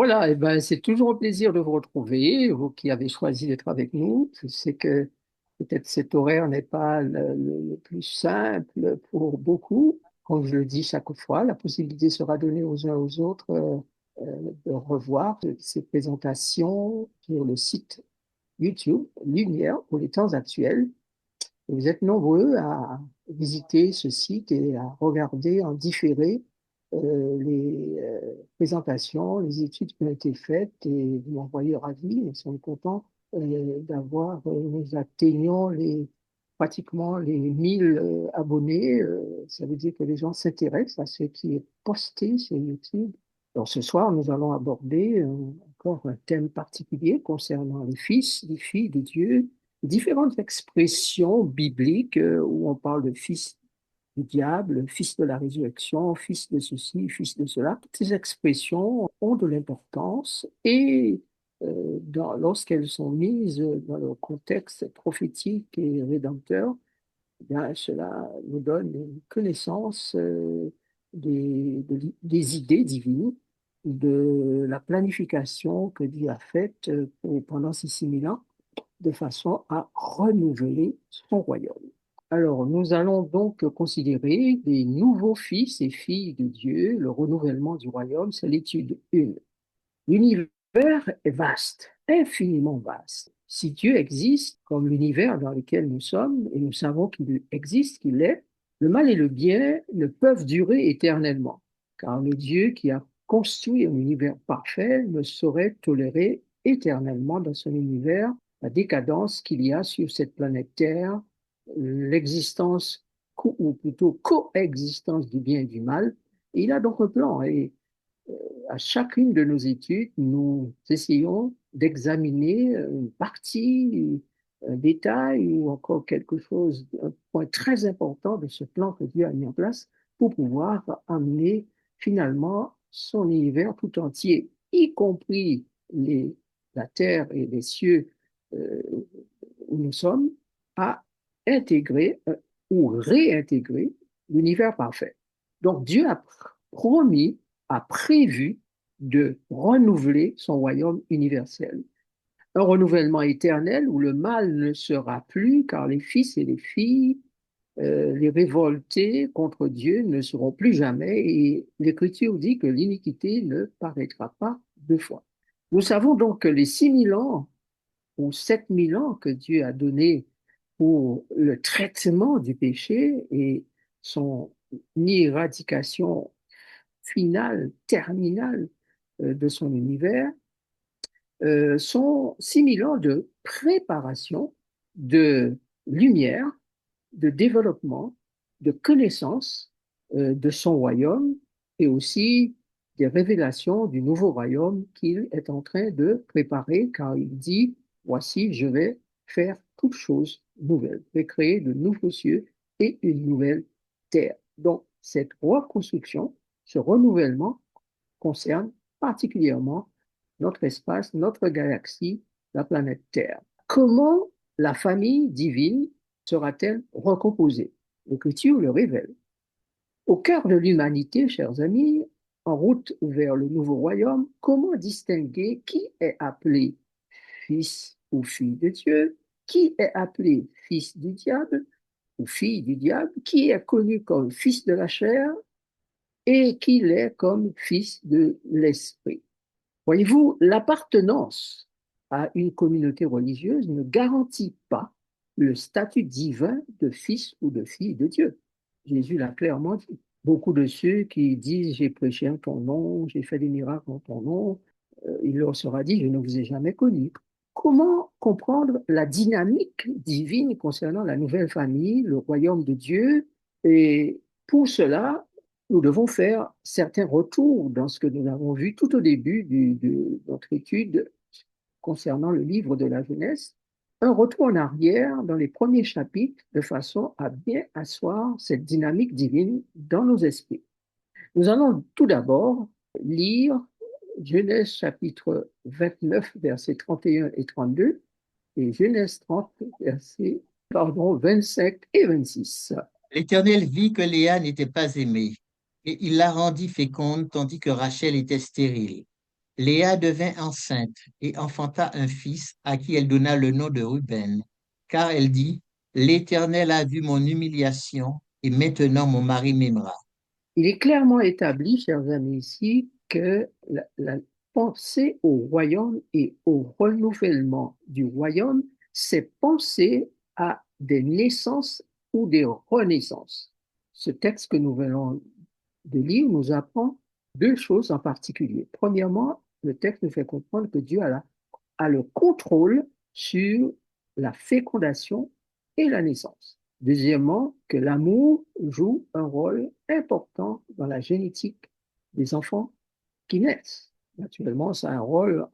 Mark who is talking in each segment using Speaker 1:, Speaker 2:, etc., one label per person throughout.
Speaker 1: Voilà, et ben, c'est toujours un plaisir de vous retrouver, vous qui avez choisi d'être avec nous. Je sais que peut-être cet horaire n'est pas le plus simple pour beaucoup. Comme je le dis chaque fois, la possibilité sera donnée aux uns aux autres de revoir ces présentations sur le site YouTube Lumière pour les temps actuels. Vous êtes nombreux à visiter ce site et à regarder en différé les présentations, les études qui ont été faites et vous m'envoyez ravis. Nous sommes contents nous atteignons pratiquement les 1000 abonnés. Ça veut dire que les gens s'intéressent à ce qui est posté sur YouTube. Alors ce soir, nous allons aborder encore un thème particulier concernant les filles de Dieu, différentes expressions bibliques où on parle de fils du diable, fils de la résurrection, fils de ceci, fils de cela. Toutes ces expressions ont de l'importance et lorsqu'elles sont mises dans le contexte prophétique et rédempteur, eh bien, cela nous donne une connaissance des idées divines, de la planification que Dieu a faite pendant ces 6000 ans de façon à renouveler son royaume. Alors, nous allons donc considérer les nouveaux fils et filles de Dieu, le renouvellement du royaume, c'est l'étude 1. L'univers est vaste, infiniment vaste. Si Dieu existe, comme l'univers dans lequel nous sommes, et nous savons qu'il existe, qu'il est, le mal et le bien ne peuvent durer éternellement, car le Dieu qui a construit un univers parfait ne saurait tolérer éternellement dans son univers la décadence qu'il y a sur cette planète Terre, l'existence, ou plutôt coexistence du bien et du mal. Et il a donc un plan. Et à chacune de nos études, nous essayons d'examiner une partie, un détail ou encore quelque chose, un point très important de ce plan que Dieu a mis en place pour pouvoir amener finalement son univers tout entier, y compris la terre et les cieux euh, où nous sommes, à intégrer ou réintégrer l'univers parfait. Donc Dieu a promis, a prévu de renouveler son royaume universel. Un renouvellement éternel où le mal ne sera plus, car les fils et les filles, les révoltés contre Dieu ne seront plus jamais. Et l'Écriture dit que l'iniquité ne paraîtra pas deux fois. Nous savons donc que les 6000 ans ou 7000 ans que Dieu a donné pour le traitement du péché et son éradication finale, terminale de son univers, sont 6000 ans de préparation, de lumière, de développement, de connaissance de son royaume et aussi des révélations du nouveau royaume qu'il est en train de préparer, car il dit, voici, je vais faire toutes choses nouvelles, je vais créer de nouveaux cieux et une nouvelle terre. Donc, cette reconstruction, ce renouvellement concerne particulièrement notre espace, notre galaxie, la planète Terre. Comment la famille divine sera-t-elle recomposée? L'Écriture le révèle. Au cœur de l'humanité, chers amis, en route vers le nouveau royaume, comment distinguer qui est appelé fils ou fille de Dieu, qui est appelé fils du diable ou fille du diable, qui est connu comme fils de la chair et qui l'est comme fils de l'esprit. Voyez-vous, l'appartenance à une communauté religieuse ne garantit pas le statut divin de fils ou de fille de Dieu. Jésus l'a clairement dit. Beaucoup de ceux qui disent j'ai prêché en ton nom, j'ai fait des miracles en ton nom, il leur sera dit je ne vous ai jamais connu. Comment comprendre la dynamique divine concernant la nouvelle famille, le royaume de Dieu? Et pour cela, nous devons faire certains retours dans ce que nous avons vu tout au début de notre étude concernant le livre de la Genèse, un retour en arrière dans les premiers chapitres de façon à bien asseoir cette dynamique divine dans nos esprits. Nous allons tout d'abord lire Genèse chapitre 29, versets 31 et 32, et Genèse 30, versets 25 et 26.
Speaker 2: L'Éternel vit que Léa n'était pas aimée, et il la rendit féconde, tandis que Rachel était stérile. Léa devint enceinte et enfanta un fils à qui elle donna le nom de Ruben, car elle dit, l'Éternel a vu mon humiliation et maintenant mon mari m'aimera.
Speaker 1: Il est clairement établi, chers amis, ici, que la pensée au royaume et au renouvellement du royaume, c'est penser à des naissances ou des renaissances. Ce texte que nous venons de lire nous apprend deux choses en particulier. Premièrement, le texte nous fait comprendre que Dieu a le contrôle sur la fécondation et la naissance. Deuxièmement, que l'amour joue un rôle important dans la génétique des enfants qui naissent. Naturellement, ça a un rôle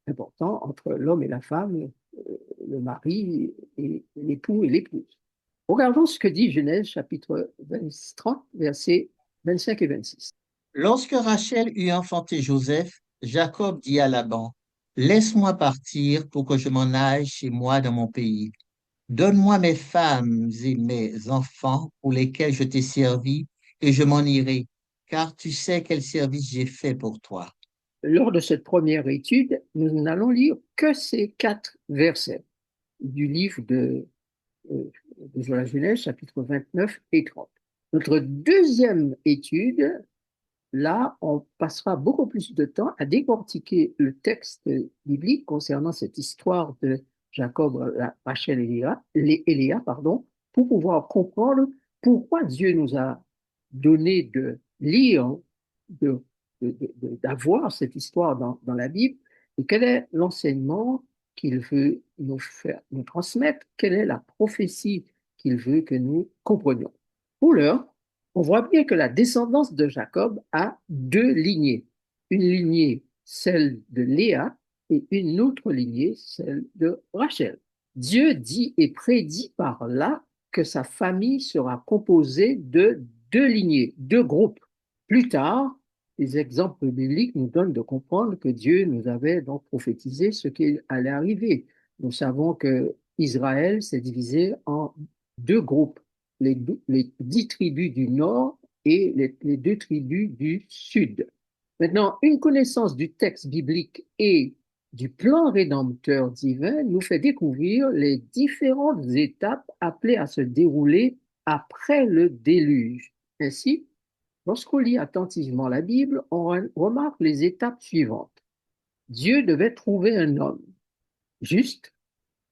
Speaker 1: important entre l'homme et la femme, le mari et l'époux et l'épouse. Regardons ce que dit Genèse chapitre 30, versets 25 et 26.
Speaker 2: Lorsque Rachel eut enfanté Joseph, Jacob dit à Laban, laisse-moi partir pour que je m'en aille chez moi dans mon pays. Donne-moi mes femmes et mes enfants pour lesquels je t'ai servi, et je m'en irai, car tu sais quel service j'ai fait pour toi.
Speaker 1: Lors de cette première étude, nous n'allons lire que ces 4 versets du livre de la Genèse, chapitre 29 et 30. Notre deuxième étude, là, on passera beaucoup plus de temps à décortiquer le texte biblique concernant cette histoire de Jacob, Rachel et Léa, pardon, pour pouvoir comprendre pourquoi Dieu nous a donné de lire, de, d'avoir cette histoire dans la Bible, et quel est l'enseignement qu'il veut nous faire, nous transmettre, quelle est la prophétie qu'il veut que nous comprenions. Pour l'heure, on voit bien que la descendance de Jacob a deux lignées. Une lignée, celle de Léa, et une autre lignée, celle de Rachel. Dieu dit et prédit par là que sa famille sera composée de deux lignées, deux groupes. Plus tard, les exemples bibliques nous donnent de comprendre que Dieu nous avait donc prophétisé ce qui allait arriver. Nous savons que Israël s'est divisé en deux groupes, les 10 tribus du nord et les 2 tribus du sud. Maintenant, une connaissance du texte biblique et du plan rédempteur divin nous fait découvrir les différentes étapes appelées à se dérouler après le déluge. Ainsi, lorsqu'on lit attentivement la Bible, on remarque les étapes suivantes. Dieu devait trouver un homme juste,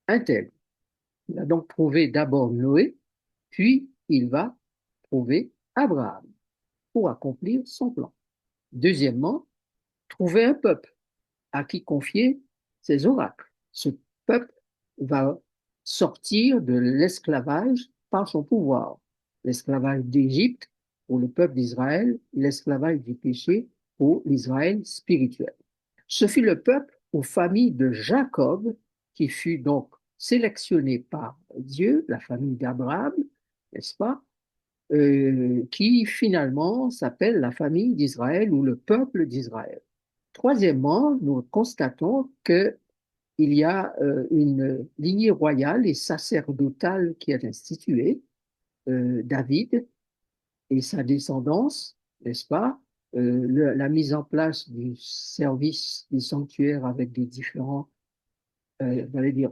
Speaker 1: intègre. Il a donc trouvé d'abord Noé, puis il va trouver Abraham pour accomplir son plan. Deuxièmement, trouver un peuple à qui confier ses oracles. Ce peuple va sortir de l'esclavage par son pouvoir. L'esclavage d'Égypte pour le peuple d'Israël, l'esclavage du péché pour l'Israël spirituel. Ce fut le peuple aux familles de Jacob qui fut donc sélectionné par Dieu, la famille d'Abraham, n'est-ce pas, qui finalement s'appelle la famille d'Israël ou le peuple d'Israël. Troisièmement, nous constatons qu'il y a une lignée royale et sacerdotale qui est instituée, David et sa descendance, n'est-ce pas? La mise en place du service du sanctuaire avec des différents, on va dire,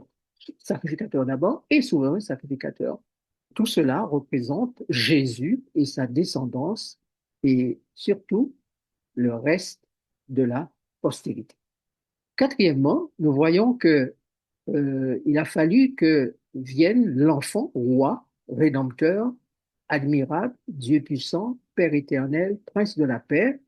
Speaker 1: sacrificateurs d'abord et souverains sacrificateurs. Tout cela représente Jésus et sa descendance et surtout le reste de la postérité. Quatrièmement, nous voyons que il a fallu que vienne l'enfant, roi, rédempteur, admirable, Dieu puissant, Père éternel, Prince de la paix,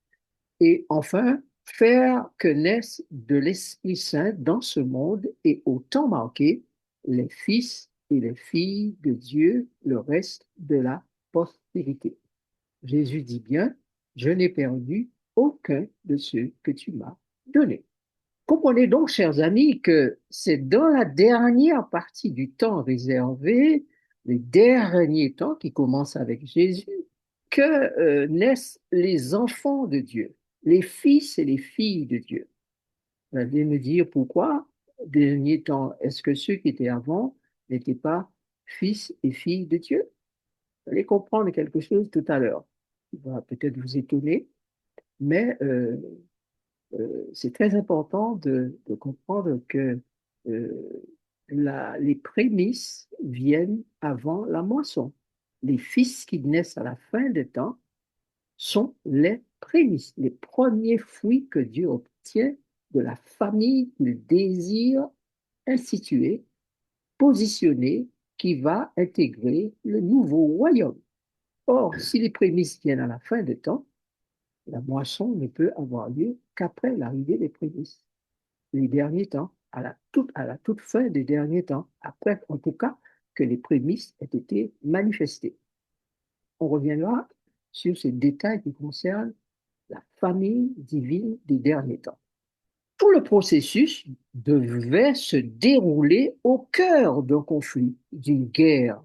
Speaker 1: et enfin faire que naisse de l'Esprit Saint dans ce monde et au temps marqué les fils et les filles de Dieu, le reste de la postérité. Jésus dit bien, je n'ai perdu aucun de ceux que tu m'as donnés. Comprenez donc, chers amis, que c'est dans la dernière partie du temps réservé, les derniers temps qui commencent avec Jésus, que naissent les enfants de Dieu, les fils et les filles de Dieu. Vous allez me dire pourquoi, dernier temps, est-ce que ceux qui étaient avant n'étaient pas fils et filles de Dieu? Vous allez comprendre quelque chose tout à l'heure qui va peut-être vous étonner, mais C'est très important de comprendre que euh, les prémices viennent avant la moisson. Les fils qui naissent à la fin des temps sont les prémices, les premiers fruits que Dieu obtient de la famille qu'il désire instituer, positionner, qui va intégrer le nouveau royaume. Or, si les prémices viennent à la fin des temps, la moisson ne peut avoir lieu qu'après l'arrivée des prémices, les derniers temps, à la toute fin des derniers temps, après en tout cas que les prémices aient été manifestées. On reviendra sur ces détails qui concernent la famille divine des derniers temps. Tout le processus devait se dérouler au cœur d'un conflit, d'une guerre,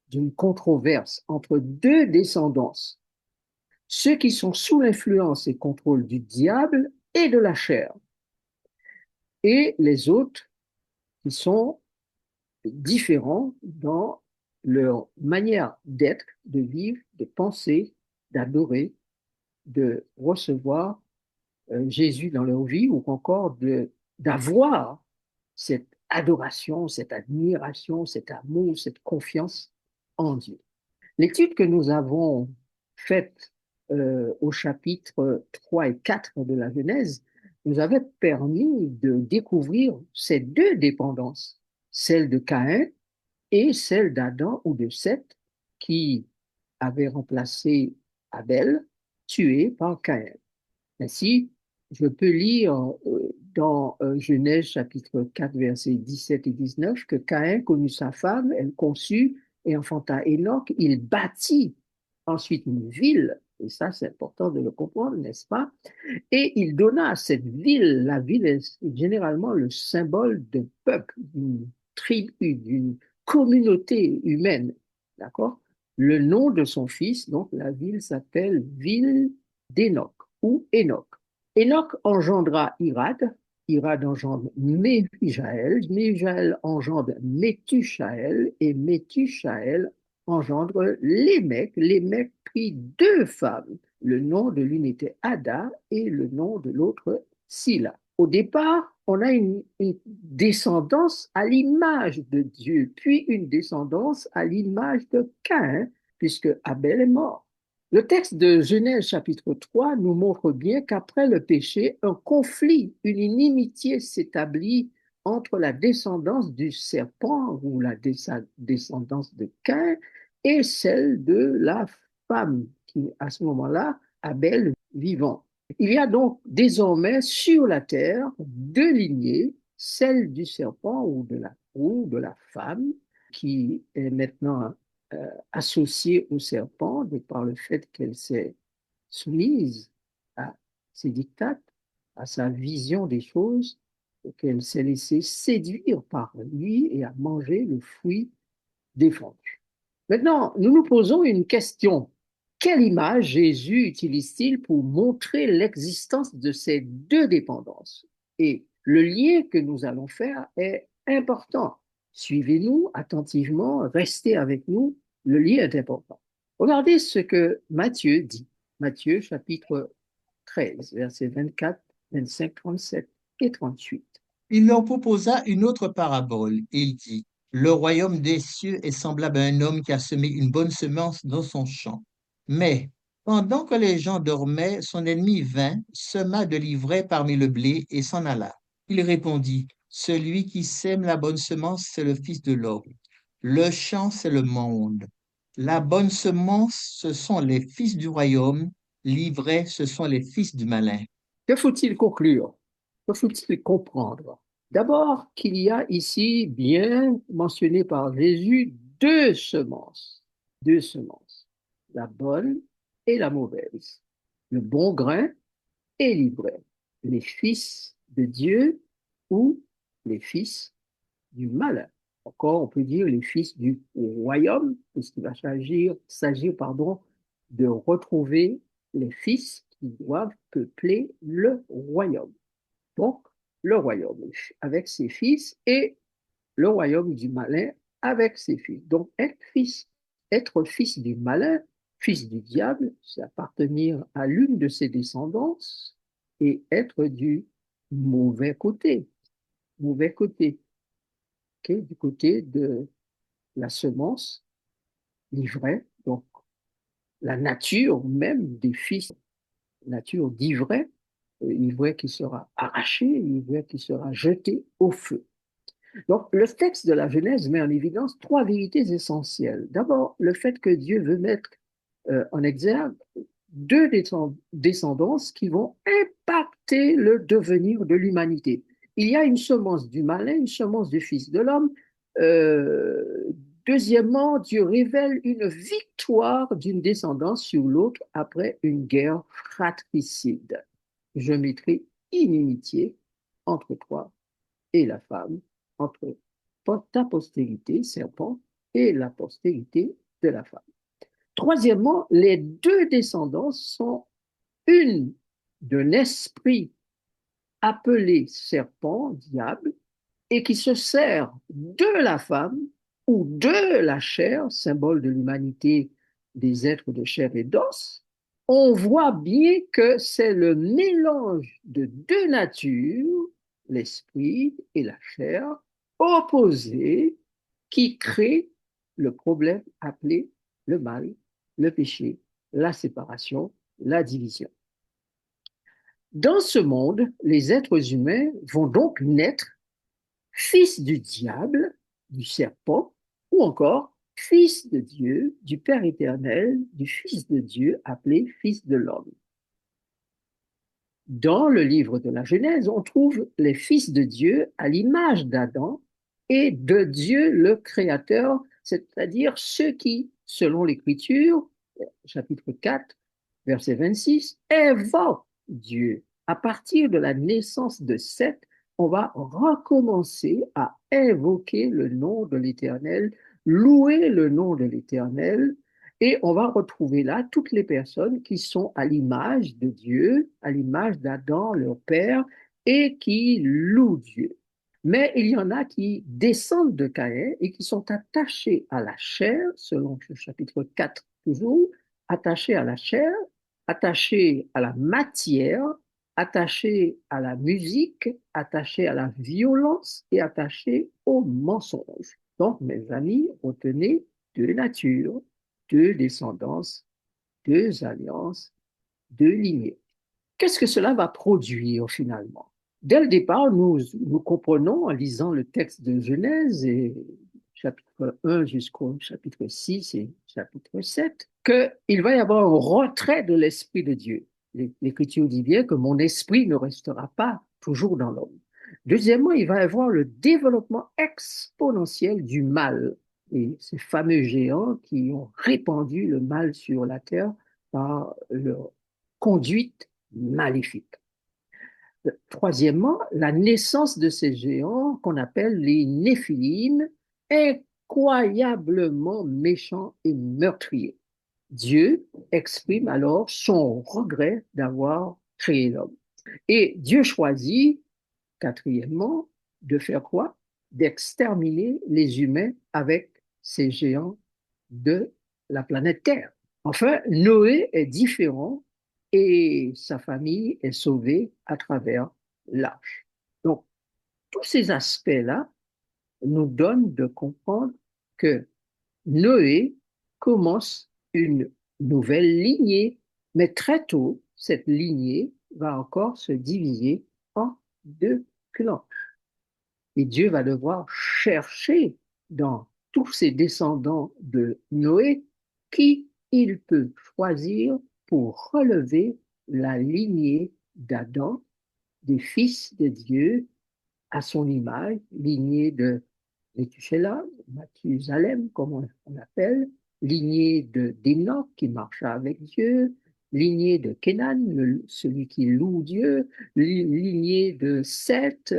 Speaker 1: d'une controverse entre deux descendances, ceux qui sont sous l'influence et contrôle du diable et de la chair, et les autres qui sont différents dans leur manière d'être, de vivre, de penser, d'adorer, de recevoir Jésus dans leur vie ou encore d'avoir cette adoration, cette admiration, cet amour, cette confiance en Dieu. L'étude que nous avons faite au chapitre 3 et 4 de la Genèse nous avait permis de découvrir ces deux dépendances, celle de Caïn et celle d'Adam ou de Seth qui avait remplacé Abel, tué par Caïn. Ainsi, je peux lire dans Genèse chapitre 4, versets 17 et 19 que Caïn connut sa femme, elle conçut et enfanta Enoch. Il bâtit ensuite une ville, et ça c'est important de le comprendre, n'est-ce pas? Et il donna à cette ville, la ville est généralement le symbole d'un peuple, d'une tribu, d'une communauté humaine, d'accord? Le nom de son fils, donc la ville s'appelle ville d'Enoch ou Enoch. Enoch engendra Irad, Irad engendre Méhujaël, Méhujaël engendre Métusaël et Métusaël engendre Lémec. Lémec prit deux femmes. Le nom de l'une était Ada et le nom de l'autre Sila. Au départ, on a une descendance à l'image de Dieu, puis une descendance à l'image de Caïn, puisque Abel est mort. Le texte de Genèse chapitre 3 nous montre bien qu'après le péché, un conflit, une inimitié s'établit entre la descendance du serpent ou la descendance de Caïn et celle de la femme qui, à ce moment-là, Abel vivant. Il y a donc désormais sur la terre deux lignées, celle du serpent ou de la femme, qui est maintenant associée au serpent de par le fait qu'elle s'est soumise à ses dictates, à sa vision des choses, et qu'elle s'est laissée séduire par lui et a mangé le fruit défendu. Maintenant, nous nous posons une question. Quelle image Jésus utilise-t-il pour montrer l'existence de ces deux dépendances? Et le lien que nous allons faire est important. Suivez-nous attentivement, restez avec nous, le lien est important. Regardez ce que Matthieu dit. Matthieu chapitre 13, versets 24, 25, 37 et 38.
Speaker 2: Il leur proposa une autre parabole. Il dit, le royaume des cieux est semblable à un homme qui a semé une bonne semence dans son champ. Mais, pendant que les gens dormaient, son ennemi vint, sema de l'ivraie parmi le blé et s'en alla. Il répondit, celui qui sème la bonne semence, c'est le Fils de l'homme. Le champ, c'est le monde. La bonne semence, ce sont les fils du royaume. L'ivraie, ce sont les fils du malin.
Speaker 1: Que faut-il conclure? Que faut-il comprendre? D'abord, qu'il y a ici, bien mentionné par Jésus, deux semences. Deux semences. La bonne et la mauvaise. Le bon grain et l'ivraie. Les fils de Dieu ou les fils du malin. Encore, on peut dire les fils du royaume, puisqu'il va s'agir, de retrouver les fils qui doivent peupler le royaume. Donc, le royaume avec ses fils et le royaume du malin avec ses fils. Donc, être fils du malin, fils du diable, c'est appartenir à l'une de ses descendances et être du mauvais côté, mauvais côté, ok, du côté de la semence, l'ivraie, donc la nature même des fils, nature d'ivraie, l'ivraie qui sera arraché, l'ivraie qui sera jeté au feu. Donc, le texte de la Genèse met en évidence trois vérités essentielles. D'abord, le fait que Dieu veut mettre en exergue deux descendances qui vont impacter le devenir de l'humanité. Il y a une semence du malin, une semence du Fils de l'homme. Euh, Deuxièmement, Dieu révèle une victoire d'une descendance sur l'autre après une guerre fratricide. Je mettrai inimitié entre toi et la femme, entre ta postérité, serpent, et la postérité de la femme. Troisièmement, les deux descendants sont une d'un esprit appelé serpent, diable, et qui se sert de la femme ou de la chair, symbole de l'humanité des êtres de chair et d'os. On voit bien que c'est le mélange de deux natures, l'esprit et la chair, opposés, qui crée le problème appelé le mal, le péché, la séparation, la division. Dans ce monde, les êtres humains vont donc naître fils du diable, du serpent, ou encore fils de Dieu, du Père éternel, du Fils de Dieu appelé Fils de l'homme. Dans le livre de la Genèse, on trouve les fils de Dieu à l'image d'Adam et de Dieu le Créateur, c'est-à-dire ceux qui, selon l'Écriture, chapitre 4, verset 26, invoquent Dieu. À partir de la naissance de Seth, on va recommencer à invoquer le nom de l'Éternel, louer le nom de l'Éternel, et on va retrouver là toutes les personnes qui sont à l'image de Dieu, à l'image d'Adam, leur père, et qui louent Dieu. Mais il y en a qui descendent de Caïn et qui sont attachés à la chair, selon le chapitre 4 toujours, attachés à la chair, attachés à la matière, attachés à la musique, attachés à la violence et attachés au mensonge. Donc, mes amis, retenez deux natures, deux descendances, deux alliances, deux lignées. Qu'est-ce que cela va produire finalement? Dès le départ, nous comprenons en lisant le texte de Genèse, et chapitre 1 jusqu'au chapitre 6 et chapitre 7, qu'il va y avoir un retrait de l'Esprit de Dieu. L'Écriture dit bien que mon esprit ne restera pas toujours dans l'homme. Deuxièmement, il va y avoir le développement exponentiel du mal, et ces fameux géants qui ont répandu le mal sur la terre par leur conduite maléfique. Troisièmement, la naissance de ces géants qu'on appelle les Néphilim, incroyablement méchants et meurtriers. Dieu exprime alors son regret d'avoir créé l'homme. Et Dieu choisit, quatrièmement, de faire quoi? D'exterminer les humains avec ces géants de la planète Terre. Enfin, Noé est différent et sa famille est sauvée à travers l'arche. Donc, tous ces aspects-là nous donnent de comprendre que Noé commence une nouvelle lignée, mais très tôt, cette lignée va encore se diviser en deux clans. Et Dieu va devoir chercher dans tous ses descendants de Noé qui il peut choisir pour relever la lignée d'Adam, des fils de Dieu à son image, lignée de Métuséla, Mathusalem, comme on l'appelle, lignée d'Enoch qui marcha avec Dieu, lignée de Kénan, celui qui loue Dieu, lignée de Seth,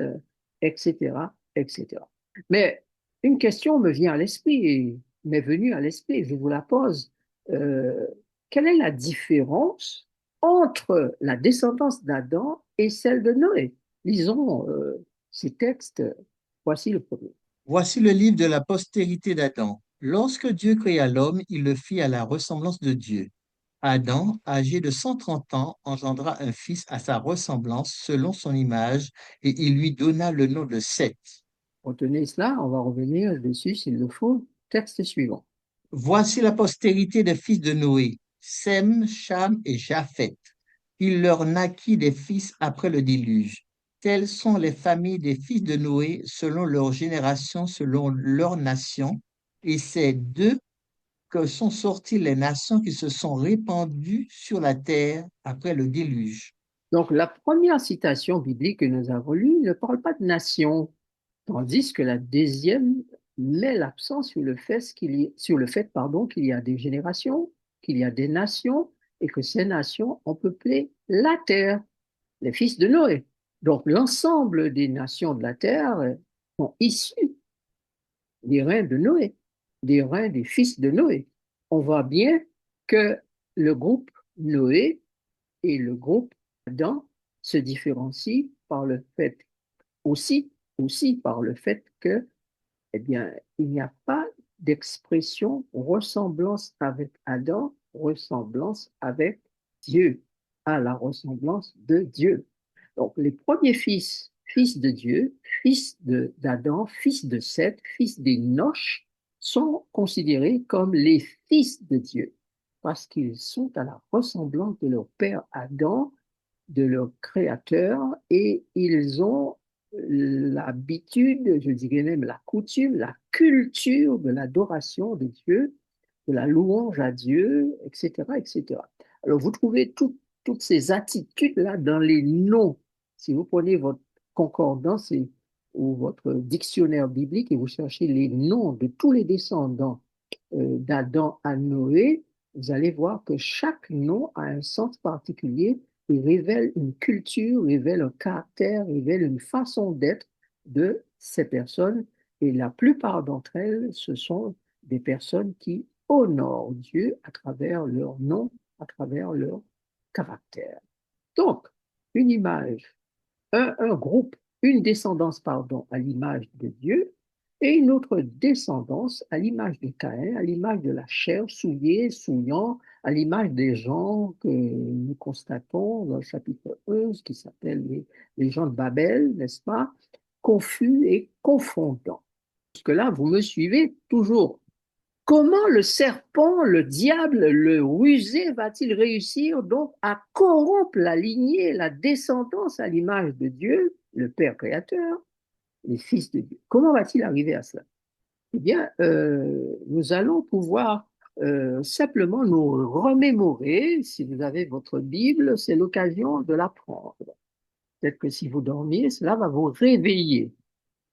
Speaker 1: etc., etc. Mais une question me vient à l'esprit, m'est venue à l'esprit, je vous la pose. Euh, Quelle est la différence entre la descendance d'Adam et celle de Noé? Lisons ces textes. Voici le premier.
Speaker 2: Voici le livre de la postérité d'Adam. Lorsque Dieu créa l'homme, il le fit à la ressemblance de Dieu. Adam, âgé de 130 ans, engendra un fils à sa ressemblance, selon son image, et il lui donna le nom de Seth.
Speaker 1: Retenez cela, on va revenir dessus s'il le faut. Texte suivant.
Speaker 2: Voici la postérité des fils de Noé, Sem, Cham et Japheth. Il leur naquit des fils après le déluge. Telles sont les familles des fils de Noé selon leur génération, selon leur nation. Et c'est d'eux que sont sorties les nations qui se sont répandues sur la terre après le déluge.
Speaker 1: Donc, la première citation biblique que nous avons lue ne parle pas de nation, tandis que la deuxième met l'accent sur le fait sur le fait, pardon, qu'il y a des générations, qu'il y a des nations, et que ces nations ont peuplé la terre, les fils de Noé. Donc, l'ensemble des nations de la terre sont issues des reins de Noé, des reins des fils de Noé. On voit bien que le groupe Noé et le groupe Adam se différencient par le fait aussi par le fait que, eh bien, il n'y a pas d'expression ressemblance avec Adam, ressemblance avec Dieu, à la ressemblance de Dieu. Donc, les premiers fils, fils de Dieu, d'Adam, fils de Seth, fils d'Énoch, sont considérés comme les fils de Dieu, parce qu'ils sont à la ressemblance de leur père Adam, de leur créateur, et ils ont l'habitude, je dirais même la coutume, la culture de l'adoration de Dieu, de la louange à Dieu, etc., etc. Alors, vous trouvez toutes ces attitudes-là dans les noms. Si vous prenez votre concordance ou votre dictionnaire biblique et vous cherchez les noms de tous les descendants d'Adam à Noé, vous allez voir que chaque nom a un sens particulier et révèle une culture, révèle un caractère, révèle une façon d'être de ces personnes. Et la plupart d'entre elles, ce sont des personnes qui honorent Dieu à travers leur nom, à travers leur caractère. Donc, une image, un groupe, une descendance, pardon, à l'image de Dieu et une autre descendance à l'image de Caïn, à l'image de la chair, souillée, souillant, à l'image des gens que nous constatons dans le chapitre 11 qui s'appelle les gens de Babel, n'est-ce pas? Confus et confondants. Parce que là, vous me suivez toujours. Comment le serpent, le diable, le rusé va-t-il réussir donc à corrompre la lignée, la descendance à l'image de Dieu, le Père créateur, les fils de Dieu? Comment va-t-il arriver à cela? Eh bien, nous allons pouvoir simplement nous remémorer, si vous avez votre Bible, c'est l'occasion de l'apprendre. Peut-être que si vous dormiez, cela va vous réveiller.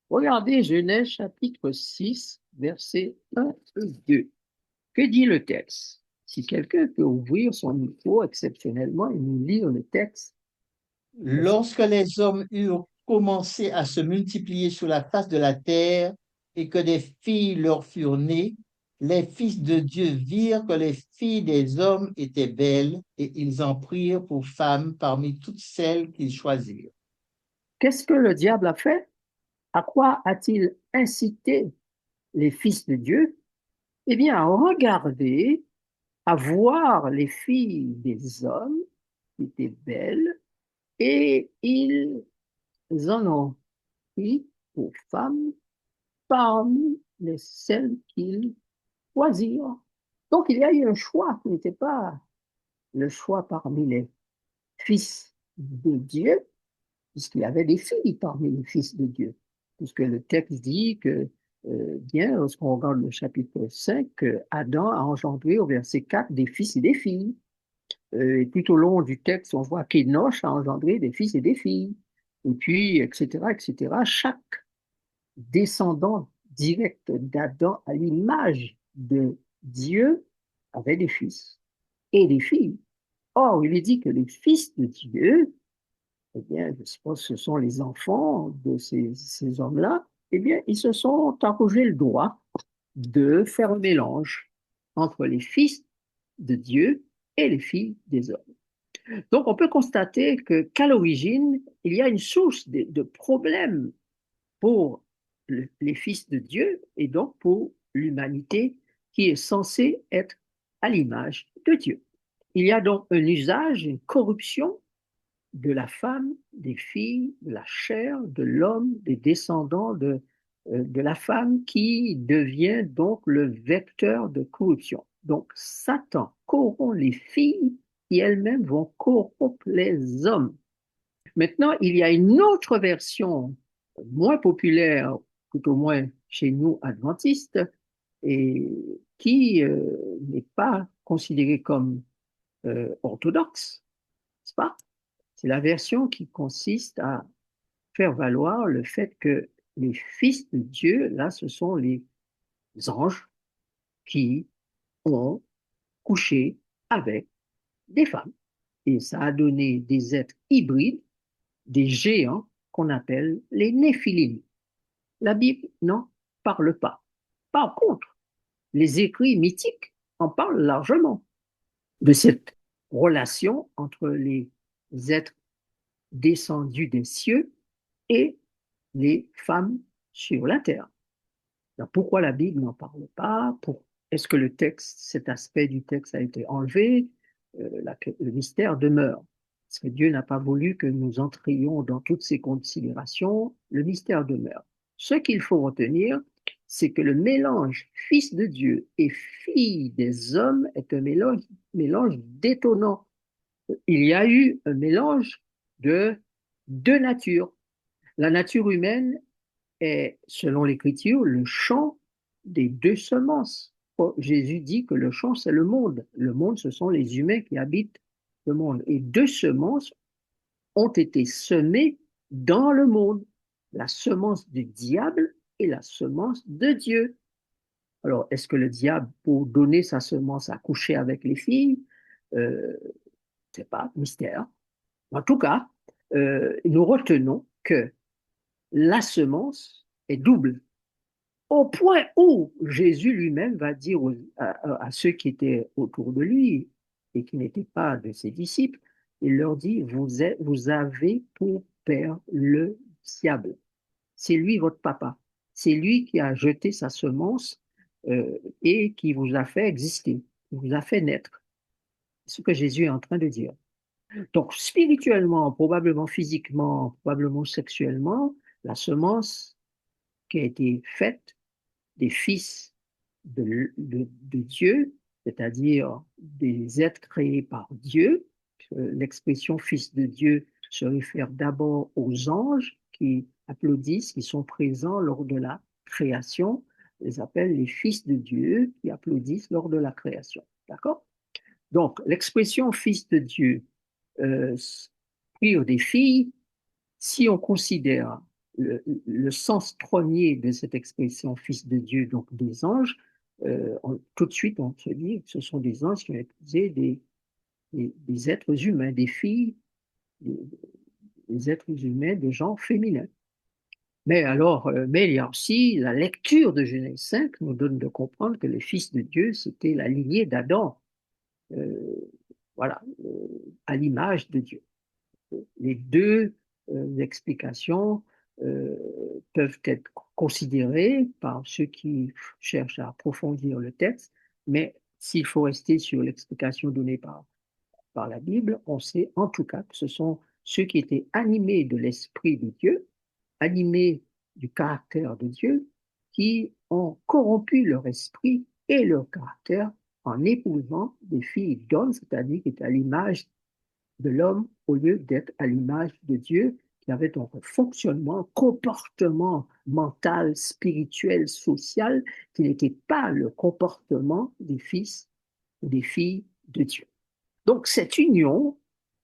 Speaker 1: Regardez Genèse chapitre 6, versets 1 et 2. Que dit le texte? Si quelqu'un peut ouvrir son micro exceptionnellement et nous lire le texte,
Speaker 2: Lorsque les hommes eurent commencé à se multiplier sur la face de la terre et que des filles leur furent nées, les fils de Dieu virent que les filles des hommes étaient belles et ils en prirent pour femmes parmi toutes celles qu'ils choisirent.
Speaker 1: qu'est-ce que le diable a fait? À quoi a-t-il incité les fils de Dieu? Eh bien, à regarder, à voir les filles des hommes qui étaient belles et ils en ont pris pour femmes parmi les celles qu'ils choisirent. Donc, il y a eu un choix qui n'était pas le choix parmi les fils de Dieu, puisqu'il y avait des filles parmi les fils de Dieu, puisque le texte dit que, bien, lorsqu'on regarde le chapitre 5, que Adam a engendré au verset 4 des fils et des filles. Et tout au long du texte, on voit qu'Énoch a engendré des fils et des filles. Et puis, etc., etc. Chaque descendant direct d'Adam à l'image de Dieu avait des fils et des filles. Or, il est dit que les fils de Dieu, eh bien, je suppose que ce sont les enfants de ces hommes-là, eh bien, ils se sont arrogés le droit de faire un mélange entre les fils de Dieu et les filles des hommes. Donc, on peut constater qu'à l'origine, il y a une source de problèmes pour les fils de Dieu et donc pour l'humanité qui est censée être à l'image de Dieu. Il y a donc un usage, une corruption de la femme, des filles, de la chair, de l'homme, des descendants de la femme qui devient donc le vecteur de corruption. Donc Satan corrompt les filles qui elles-mêmes vont corrompre les hommes. Maintenant, il y a une autre version moins populaire, tout au moins chez nous adventistes, et qui n'est pas considérée comme orthodoxe, n'est-ce pas? C'est la version qui consiste à faire valoir le fait que les fils de Dieu, là, ce sont les anges qui ont couché avec des femmes. Et ça a donné des êtres hybrides, des géants qu'on appelle les néphilim. La Bible n'en parle pas. Par contre, les écrits mythiques en parlent largement de cette relation entre les êtres descendus des cieux et les femmes sur la terre. Alors, pourquoi la Bible n'en parle pas? Est-ce que le texte, cet aspect du texte a été enlevé? Le mystère demeure. Parce que Dieu n'a pas voulu que nous entrions dans toutes ces considérations. Le mystère demeure. Ce qu'il faut retenir, c'est que le mélange fils de Dieu et fille des hommes est un mélange détonnant. Il y a eu un mélange de deux natures. La nature humaine est, selon l'Écriture, le champ des deux semences. Jésus dit que le champ, c'est le monde. Le monde, ce sont les humains qui habitent le monde. Et deux semences ont été semées dans le monde. La semence du diable et la semence de Dieu. Alors, est-ce que le diable, pour donner sa semence, a couché avec les filles? C'est pas mystère. En tout cas, nous retenons que la semence est double, au point où Jésus lui-même va dire à ceux qui étaient autour de lui et qui n'étaient pas de ses disciples, il leur dit, vous avez pour père le diable. C'est lui votre papa. C'est lui qui a jeté sa semence et qui vous a fait exister, qui vous a fait naître. C'est ce que Jésus est en train de dire. Donc, spirituellement, probablement physiquement, probablement sexuellement, la semence qui a été faite des fils de Dieu, c'est-à-dire des êtres créés par Dieu. L'expression fils de Dieu se réfère d'abord aux anges qui applaudissent, qui sont présents lors de la création. On les appelle les fils de Dieu qui applaudissent lors de la création. D'accord? Donc, l'expression fils de Dieu, pire des filles, si on considère le sens premier de cette expression fils de Dieu, donc des anges, tout de suite on se dit que ce sont des anges qui ont épousé des êtres humains, des filles, des, des êtres humains de genre féminin. Mais alors, mais il y a aussi la lecture de Genèse 5 nous donne de comprendre que les fils de Dieu, c'était la lignée d'Adam, euh, voilà, à l'image de Dieu. Les deux explications euh, peuvent être considérées par ceux qui cherchent à approfondir le texte, mais s'il faut rester sur l'explication donnée par la Bible, on sait en tout cas que ce sont ceux qui étaient animés de l'Esprit de Dieu, animés du caractère de Dieu, qui ont corrompu leur esprit et leur caractère en épousant des filles d'hommes, c'est-à-dire qui étaient à l'image de l'homme au lieu d'être à l'image de Dieu, qui avait un fonctionnement, un comportement mental, spirituel, social, qui n'était pas le comportement des fils ou des filles de Dieu. Donc cette union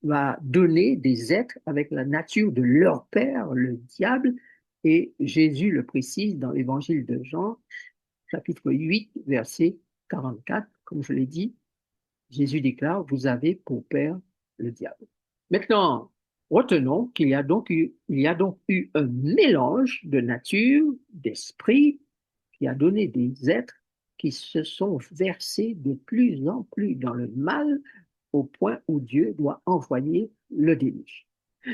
Speaker 1: va donner des êtres avec la nature de leur père, le diable, et Jésus le précise dans l'évangile de Jean, chapitre 8, verset 44, comme je l'ai dit, Jésus déclare, vous avez pour père le diable. Maintenant, retenons il y a donc eu un mélange de nature, d'esprit, qui a donné des êtres qui se sont versés de plus en plus dans le mal au point où Dieu doit envoyer le déluge.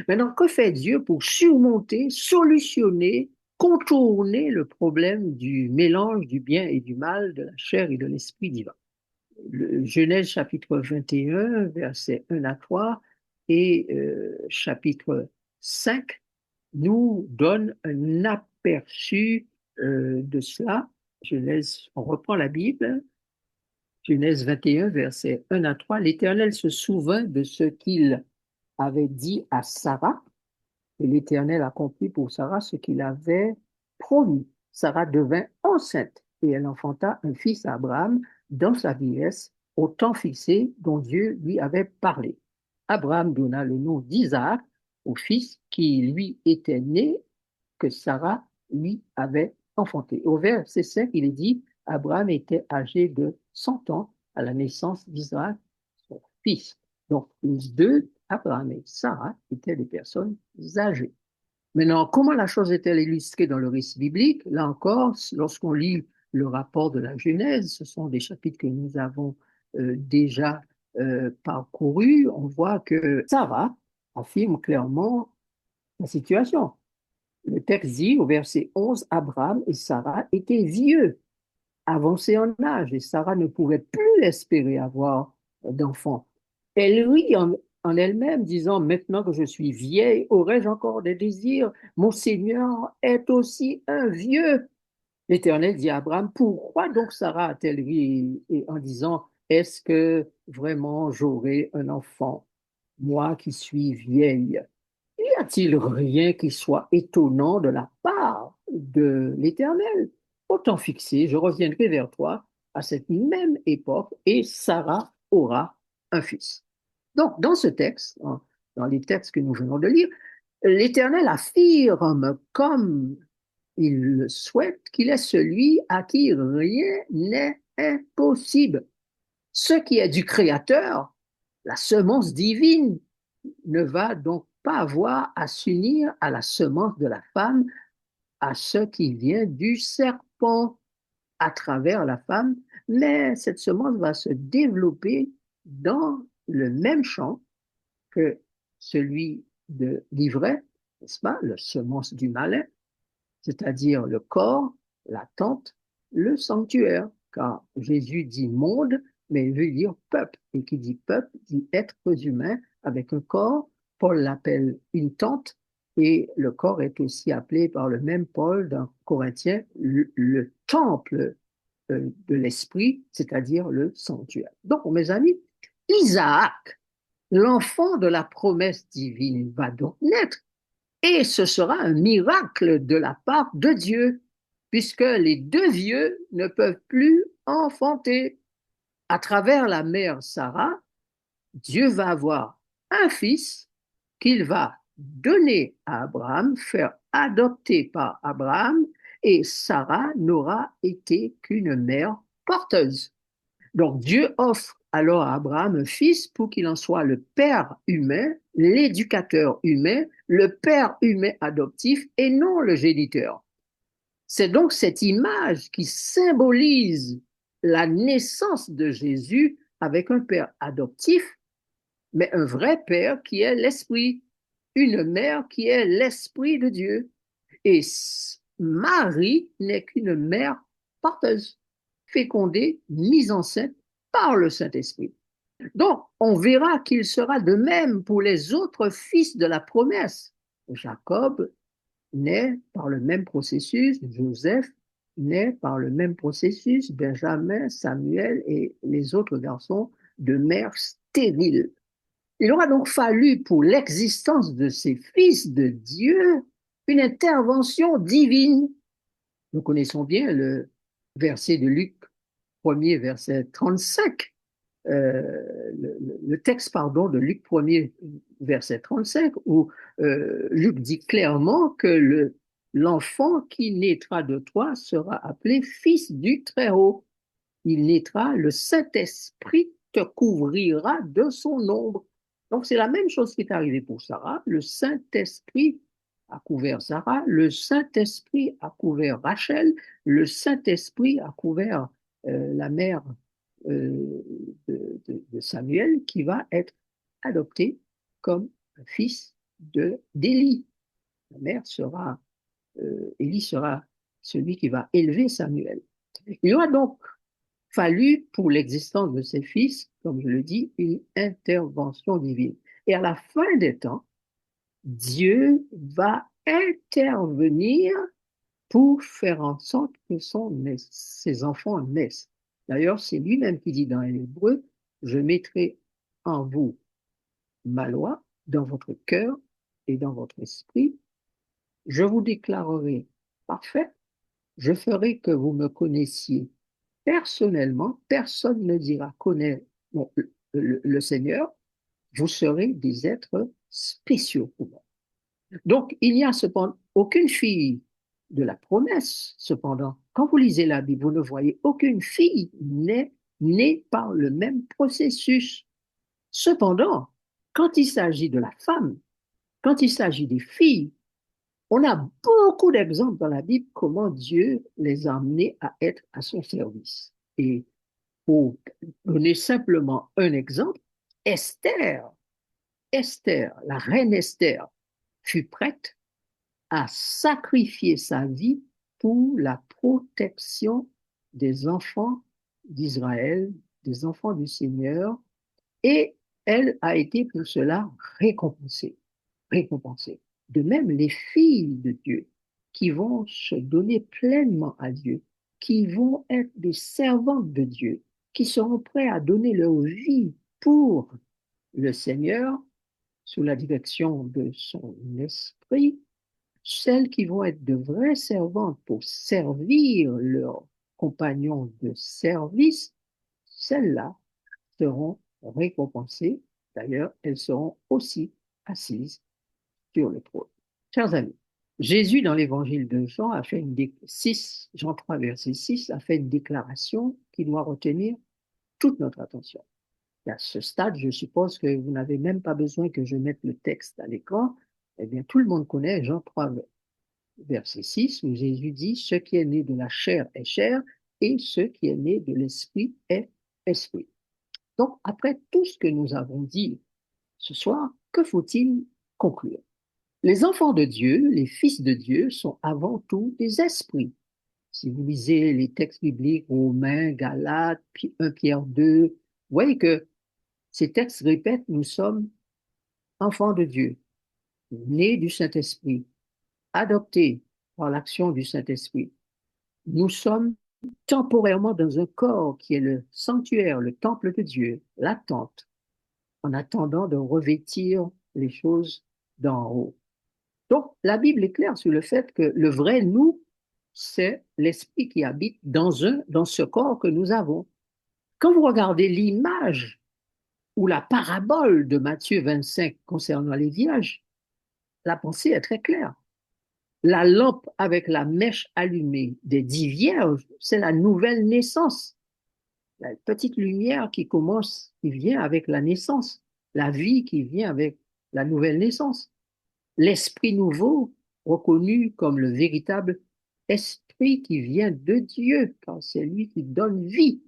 Speaker 1: Maintenant, que fait Dieu pour surmonter, solutionner, contourner le problème du mélange du bien et du mal, de la chair et de l'esprit divin? Genèse chapitre 21, versets 1 à 3 et chapitre 5 nous donne un aperçu de cela. Genèse, on reprend la Bible, Genèse 21, versets 1 à 3. L'Éternel se souvint de ce qu'il avait dit à Sarah, et l'Éternel accomplit pour Sarah ce qu'il avait promis. Sarah devint enceinte et elle enfanta un fils à Abraham dans sa vieillesse, au temps fixé dont Dieu lui avait parlé. Abraham donna le nom d'Isaac au fils qui lui était né, que Sarah lui avait enfanté. Au verset 5, il est dit, Abraham était âgé de 100 ans à la naissance d'Isaac, son fils. Donc, les deux, Abraham et Sarah, étaient des personnes âgées. Maintenant, comment la chose est-elle illustrée dans le récit biblique? Là encore, lorsqu'on lit le rapport de la Genèse, ce sont des chapitres que nous avons déjà parcourus, on voit que Sarah affirme clairement la situation. Le texte dit au verset 11, Abraham et Sarah étaient vieux, avancés en âge, et Sarah ne pouvait plus espérer avoir d'enfants. Elle rit en elle-même, disant, maintenant que je suis vieille, aurais-je encore des désirs? Mon Seigneur est aussi un vieux. L'Éternel dit à Abraham, pourquoi donc Sarah a-t-elle ri en disant, est-ce que vraiment j'aurai un enfant, moi qui suis vieille? Y a-t-il rien qui soit étonnant de la part de l'Éternel? Au temps fixé, je reviendrai vers toi à cette même époque et Sarah aura un fils. Donc, dans ce texte, dans les textes que nous venons de lire, l'Éternel affirme, comme il le souhaite, qu'il est celui à qui rien n'est impossible. Ce qui est du Créateur, la semence divine, ne va donc pas avoir à s'unir à la semence de la femme, à ce qui vient du serpent à travers la femme, mais cette semence va se développer dans le même champ que celui de l'ivraie, n'est-ce pas, la semence du malin, c'est-à-dire le corps, la tente, le sanctuaire, car Jésus dit monde, mais il veut dire peuple, et qui dit peuple dit êtres humains avec un corps. Paul l'appelle une tente, et le corps est aussi appelé par le même Paul dans Corinthiens le temple de l'esprit, c'est-à-dire le sanctuaire. Donc, mes amis, Isaac, l'enfant de la promesse divine, va donc naître. Et ce sera un miracle de la part de Dieu, puisque les deux vieux ne peuvent plus enfanter. À travers la mère Sarah, Dieu va avoir un fils qu'il va donner à Abraham, faire adopter par Abraham, et Sarah n'aura été qu'une mère porteuse. Donc Dieu offre alors à Abraham un fils pour qu'il en soit le père humain, l'éducateur humain, le père humain adoptif et non le géniteur. C'est donc cette image qui symbolise la naissance de Jésus avec un père adoptif, mais un vrai père qui est l'esprit, une mère qui est l'esprit de Dieu. Et Marie n'est qu'une mère porteuse, fécondée, mise enceinte par le Saint-Esprit. Donc, on verra qu'il sera de même pour les autres fils de la promesse. Jacob naît par le même processus, Joseph naît par le même processus, Benjamin, Samuel et les autres garçons de mère stérile. Il aura donc fallu pour l'existence de ces fils de Dieu une intervention divine. Nous connaissons bien le verset de Luc 1er, verset 35, le texte, pardon, de Luc 1er, verset 35, où Luc dit clairement que l'enfant qui naîtra de toi sera appelé fils du Très-Haut. Il naîtra, le Saint-Esprit te couvrira de son ombre. Donc c'est la même chose qui est arrivée pour Sarah. Le Saint-Esprit a couvert Sarah, le Saint-Esprit a couvert Rachel, le Saint-Esprit a couvert la mère euh, de Samuel qui va être adopté comme un fils d'Élie. La mère sera, Élie sera celui qui va élever Samuel. Il y aura donc fallu pour l'existence de ces fils, comme je le dis, une intervention divine. Et à la fin des temps, Dieu va intervenir pour faire en sorte que ses enfants naissent. D'ailleurs, c'est lui-même qui dit dans l'Hébreu, je mettrai en vous ma loi dans votre cœur et dans votre esprit. Je vous déclarerai parfait. Je ferai que vous me connaissiez personnellement. Personne ne dira connaître le Seigneur. Vous serez des êtres spéciaux pour moi. Donc, il n'y a cependant aucune fille de la promesse. Cependant, quand vous lisez la Bible, vous ne voyez aucune fille née par le même processus. Cependant, quand il s'agit de la femme, quand il s'agit des filles, on a beaucoup d'exemples dans la Bible comment Dieu les a amenés à être à son service. Et pour donner simplement un exemple, Esther, la reine Esther, fut prête à sacrifier sa vie pour la protection des enfants d'Israël, des enfants du Seigneur, et elle a été pour cela récompensée. Récompensée. De même, les filles de Dieu qui vont se donner pleinement à Dieu, qui vont être des servantes de Dieu, qui seront prêts à donner leur vie pour le Seigneur sous la direction de son esprit, celles qui vont être de vraies servantes pour servir leurs compagnons de service, celles-là seront récompensées. D'ailleurs, elles seront aussi assises sur le trône. Chers amis, Jésus, dans l'évangile de Jean, a fait Jean 3, verset 6, a fait une déclaration qui doit retenir toute notre attention. Et à ce stade, je suppose que vous n'avez même pas besoin que je mette le texte à l'écran. Eh bien, tout le monde connaît Jean 3, verset 6, où Jésus dit, ce qui est né de la chair est chair, et ce qui est né de l'esprit est esprit. Donc, après tout ce que nous avons dit ce soir, que faut-il conclure? Les enfants de Dieu, les fils de Dieu, sont avant tout des esprits. Si vous lisez les textes bibliques, Romains, Galates, 1 Pierre 2, vous voyez que ces textes répètent, nous sommes enfants de Dieu, nés du Saint-Esprit, adoptés par l'action du Saint-Esprit. Nous sommes temporairement dans un corps qui est le sanctuaire, le temple de Dieu, la tente, en attendant de revêtir les choses d'en haut. Donc, la Bible est claire sur le fait que le vrai nous, c'est l'esprit qui habite dans ce corps que nous avons. Quand vous regardez l'image ou la parabole de Matthieu 25 concernant les vierges, la pensée est très claire. La lampe avec la mèche allumée des 10 vierges, c'est la nouvelle naissance. La petite lumière qui commence, qui vient avec la naissance. La vie qui vient avec la nouvelle naissance. L'esprit nouveau, reconnu comme le véritable esprit qui vient de Dieu, car c'est lui qui donne vie.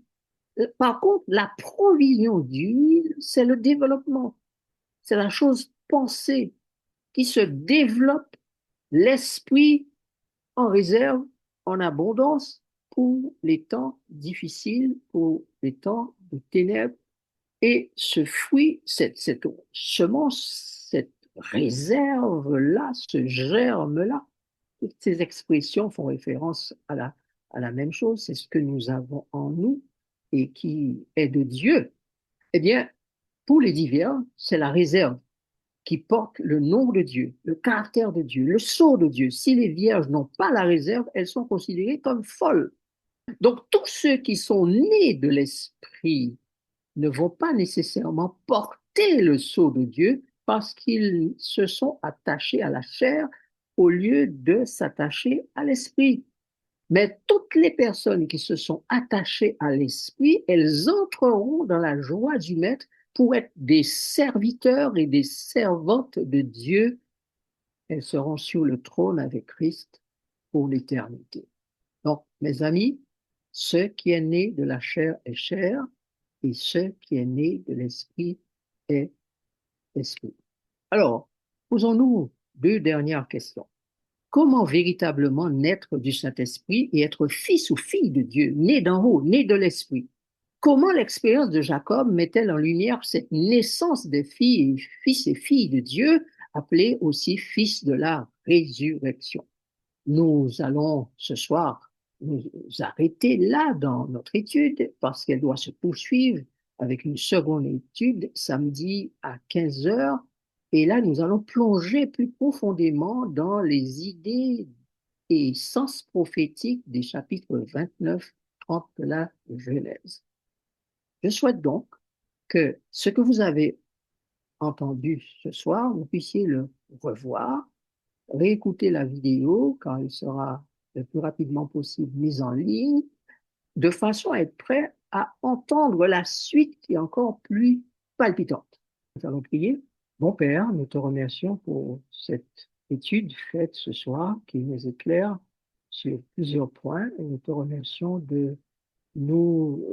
Speaker 1: Par contre, la provision d'huile, c'est le développement. C'est la chose pensée qui se développe, l'esprit en réserve, en abondance pour les temps difficiles, pour les temps de ténèbres. Et ce fruit, cette semence, cette réserve-là, ce germe-là, toutes ces expressions font référence à la même chose, c'est ce que nous avons en nous et qui est de Dieu. Eh bien, pour les divers, c'est la réserve qui porte le nom de Dieu, le caractère de Dieu, le sceau de Dieu. Si les vierges n'ont pas la réserve, elles sont considérées comme folles. Donc, tous ceux qui sont nés de l'esprit ne vont pas nécessairement porter le sceau de Dieu parce qu'ils se sont attachés à la chair au lieu de s'attacher à l'esprit. Mais toutes les personnes qui se sont attachées à l'esprit, elles entreront dans la joie du Maître pour être des serviteurs et des servantes de Dieu. Elles seront sur le trône avec Christ pour l'éternité. Donc, mes amis, ce qui est né de la chair est chair, et ce qui est né de l'esprit est esprit. Alors, posons-nous deux dernières questions. Comment véritablement naître du Saint-Esprit et être fils ou fille de Dieu, né d'en haut, né de l'Esprit? comment l'expérience de Jacob met-elle en lumière cette naissance des filles, fils et filles de Dieu, appelés aussi fils de la résurrection? Nous allons ce soir nous arrêter là dans notre étude parce qu'elle doit se poursuivre avec une seconde étude samedi à 15 heures. Et là, nous allons plonger plus profondément dans les idées et sens prophétiques des chapitres 29-30 de la Genèse. Je souhaite donc que ce que vous avez entendu ce soir, vous puissiez le revoir, réécouter la vidéo quand elle sera le plus rapidement possible mise en ligne, de façon à être prêt à entendre la suite qui est encore plus palpitante. Nous allons prier. Bon Père, nous te remercions pour cette étude faite ce soir qui nous éclaire sur plusieurs points et nous te remercions de nous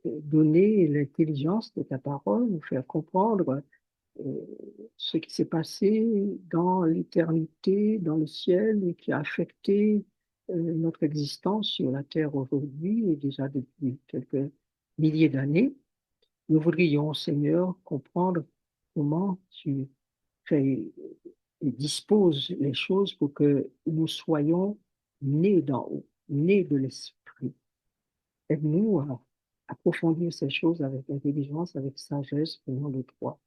Speaker 1: donner l'intelligence de ta parole, nous faire comprendre euh, ce qui s'est passé dans l'éternité, dans le ciel, et qui a affecté notre existence sur la terre aujourd'hui et déjà depuis quelques milliers d'années. Nous voudrions, Seigneur, comprendre comment tu fais et disposes les choses pour que nous soyons nés d'en haut, nés de l'Esprit. Aide-nous à approfondir ces choses avec intelligence, avec sagesse, au nom de toi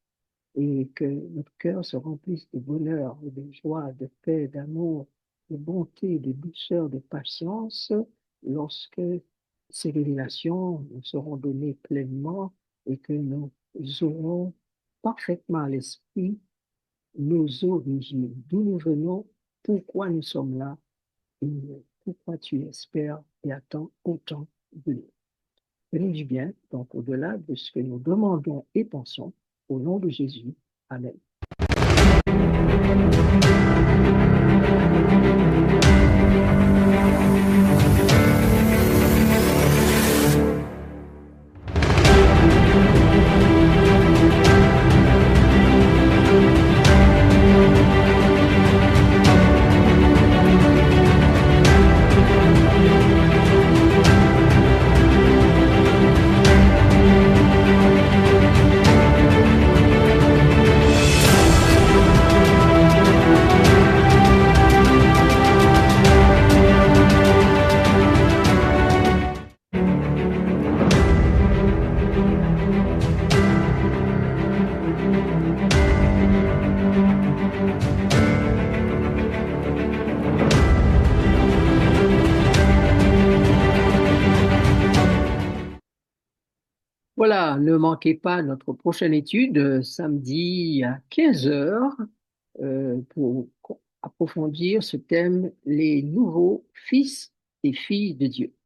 Speaker 1: et que notre cœur se remplisse de bonheur, et de joie, de paix, d'amour, de bonté, de douceur, de patience, lorsque ces révélations nous seront données pleinement et que nous aurons parfaitement à l'esprit nos origines, d'où nous venons, pourquoi nous sommes là et pourquoi tu espères et attends autant de nous. Fais-nous du bien, donc au-delà de ce que nous demandons et pensons, au nom de Jésus. Amen. Voilà, ne manquez pas notre prochaine étude samedi à 15 heures pour approfondir ce thème, les nouveaux fils et filles de Dieu.